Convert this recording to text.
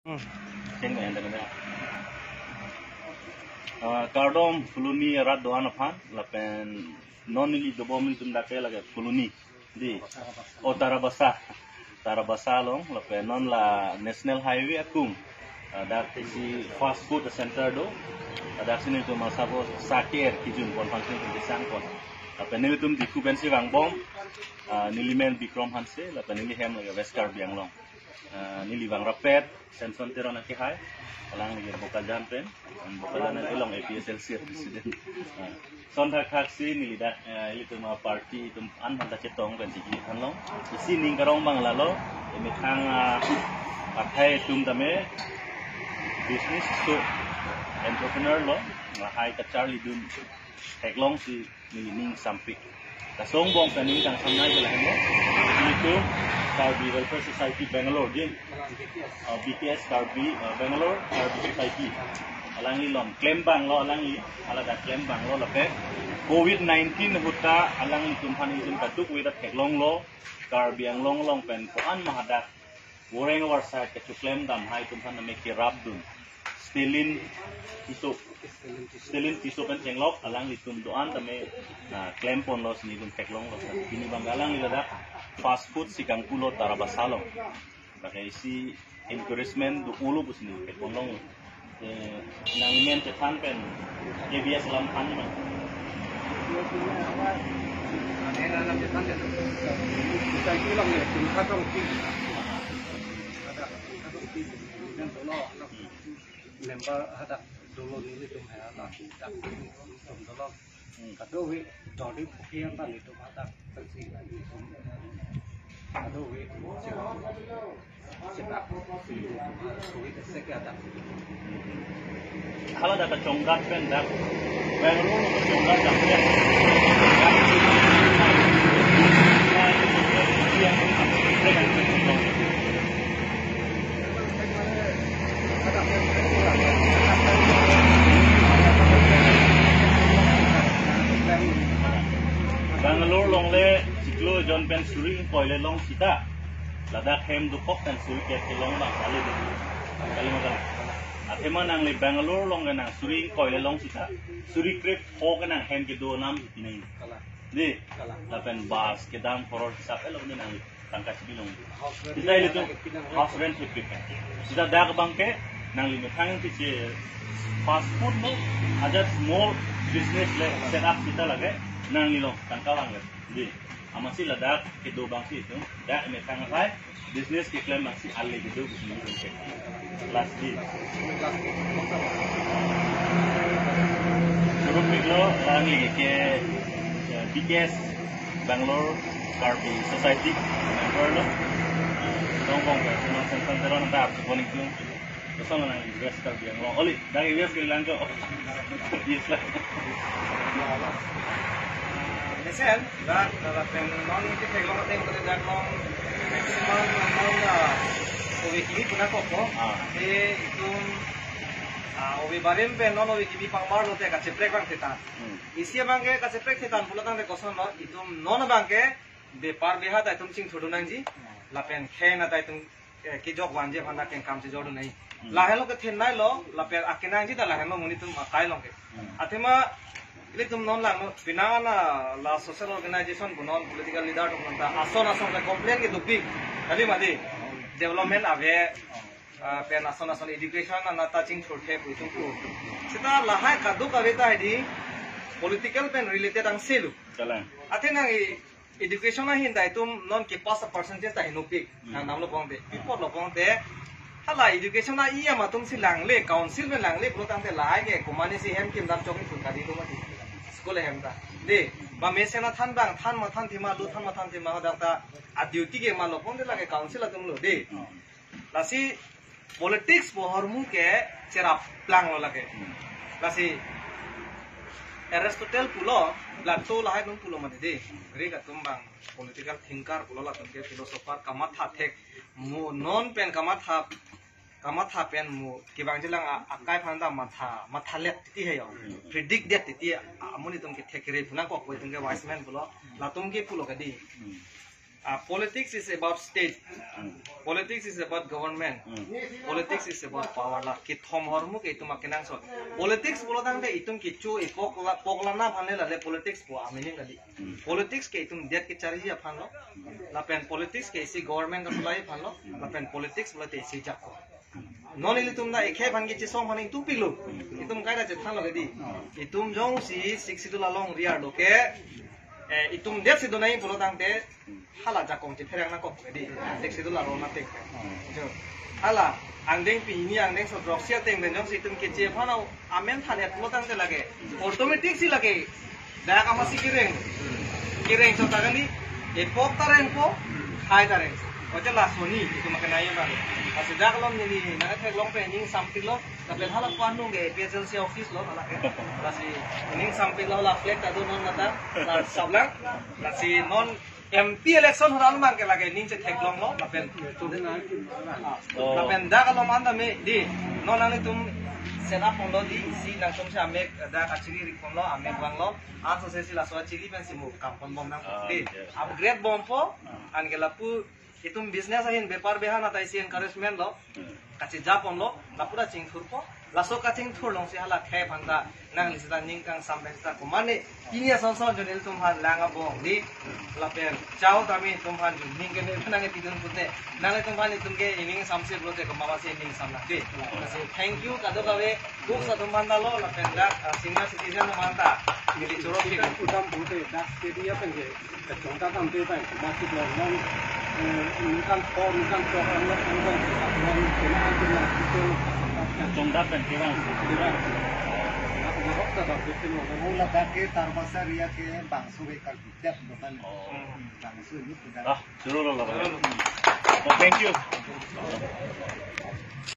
Ceng yang ada. Kardom fuluni rat doan apaan, lapen non ini dobom itu mendaki lagi fuluni di Tarabasa long, lapen non la National Highway akum, ada si fast food center do, ada sini tu masa bos sakir kijun pon function di sangkot, lapen ini tu di kubensi wangbom, nilimen bikrom hanse, lapen ini hem lagi Westcar biang long, nili wang rapet, senson teron aki hai. Alang lagi buka jampen, buka jalan elong APSLC presiden. Sontak kaksi ni dah itu mah parti itu an hantar cetong kan sigi hanlong. Isi ning karong bang lalo, ini kang pakai tum tame business tu entrepreneur lo, ngahai kacar lidun heklong si ning sampik. Kasong bong kaning kang samnai belahan lo, itu Karbi Welfare Society Bangalore din BPS Karbi Bangalore Karbi Society alangi lom claim bang lo alangi alada claim bang lo lape COVID-19 huta alangi tumpan izin katuk wida teklong lo Karbi ang long pen koan mahadak goreng warsa ke claim dam hai tumpan na meki rabdun stelin tiso kan cenglok alang litum doan tame claim pon lo sini dun teklong lo ini banggalang ilada fast food si kang pulo Tarabasalong pakai isi encouragement du ulo bus ni ke ponong nang men te tan pen ye bias lam pan man ana lam te tan de kita itu lam ye tum kha tong ti ada tong ti dan tolo member ada dolo ni tum ha ta tak tum tolo kado we dodi phiang ta ni tum ada tansi kado we sebab we sekada hala da chonggat pen da Bangalore no chonggat da pen Bangalore long le ciklo John Pen Suri koile long sita Ladakh hem du kok kan Suri ke long ba kali du kali mo atema nang le Bangalore long nang Suri koile long sita Suri krep ho nang hem ke do nam ini ni lapen bas ke dam koror hisap elong ni nang tangka sibilong kita itu house rent hip kan kita dak bangke nang li thang ti fast food no ada small business le set up kita lagi nang nilo tangkawang di amasi ladak ke do bangsi itu dak me tangai business ke klaim masih alle gitu begini last di suruh miklo lagi ke BPS Bangalore Karbi Society member lo dongkong ke semua sensan teron tak poning tu Kesana nang West Karbi yang long oli dari West ke Lanjo Islam Listen, that non itu kalau kita ingin kerja non maksimal non OVKB pun aku ko. Itu OV barim pe non OVKB pangmar lo te kaceprek bang tetan. Isi bangke kaceprek tetan pulang te kosan lo itu non bangke bepar behat itu cing thodu nangji. Lapen khen ata itu kijok wanje phanda ken kam se jodu nahi. Lahelo ke thenai lo lapen akenangji ta lahelo muni tum akai long ke. Athema ini tuh non lah, bina la social organization bunon political leader tuh nonton ason ke komplain gitu big, tapi mati development ave pen ason education na touching for help itu tuh. Kita lahai kado kawita di political pen related ang selu. Jalan. Athena education na hinda itu non kipas percentage ta hinupik, nang namlo pongte, people lo pongte. Hala education na iya matung si langle council men langle pro tante lahai ke kumani si hem kim dam chokin sulka di tuh mati. Sekolah hem ta, deh, bamesena than bang, than mathan thima lu than mathan thima hodak ta, duty ke malo pun lagi council atum lo, deh, lasi politics bohormu ke cerap plang lo lagi, lasi Aristotle pulo, lato lahai nung pulo mati deh, Greek atum bang, political thinker pulo latum ke philosopher kamat hatek, mu non pen kamat pen mu kibang jelang akai phanda matha let titi he yo predict that titi amuni tum ke thekre phuna ko tum ke wise man bulo latum ke pulo kadi politics is about state. Politics is about government. Politics is about power lah. Kita hormu ke itu makinang so. Politics bolo tang de itum kicu poklana phane la de politics bo amini kali. Politics ke itum det ke cari dia phano. Lapen politics ke isi government ka sulai phano. Lapen politics bola te isi jakko. Non ili tum da ekhe bhangi chi song phane tu pilu. Itum kai da jethan lo di. Itum jong si 60 la long riar do ke itum det si do nai bolo tang de hala jakong ti pherang na ko di 60 la ro na tek. Hala angdeng pi ini angdeng so drop sia teng den jong si tum ke che phano amen thane bolo tang de lage automatic si lage da ka masi kireng so tagali epok taren po hai taren ojo la soni itu makana yo kan asu da kalom ni na thek long pe ning sampil lo na pen hala panu ge PSLC office lo hala ke lasi ning sampil lo la flag ta do non nata la sablang lasi non MP election horan mang ke lage ning che thek long lo na pen da kalom anda me di non ani tum sena polo di si nang tum sa ame da kachiri rikon lo ame bang lo aso se sila so chili pen simu kampon bom nang di upgrade bom po an gelapu itum business ahin bepar behan atai si encouragement lo kachi japon lo lapura ching thurpo laso kaching thur long si hala khe phanda nang lisida ning kang sambe sta ko mane kinia sonson jonel tum han langa bo di lapen chao tami tum han ning ke ne nang e tidun putne nang tum han tum ke ining samse brote ko mama se ning samna de kasi thank you kado kawe buk sa tum han lo lapen da senior citizen manta mili choro ki utam bote da ke dia pen ke chongta tam te pai da ki lo non kan to lo Trong đápเป็นที่ว่างMula kaki tarbasa ria ke bangsu ke kalbidap bukan bangsu ini bukan. Suruh lo. Thank you.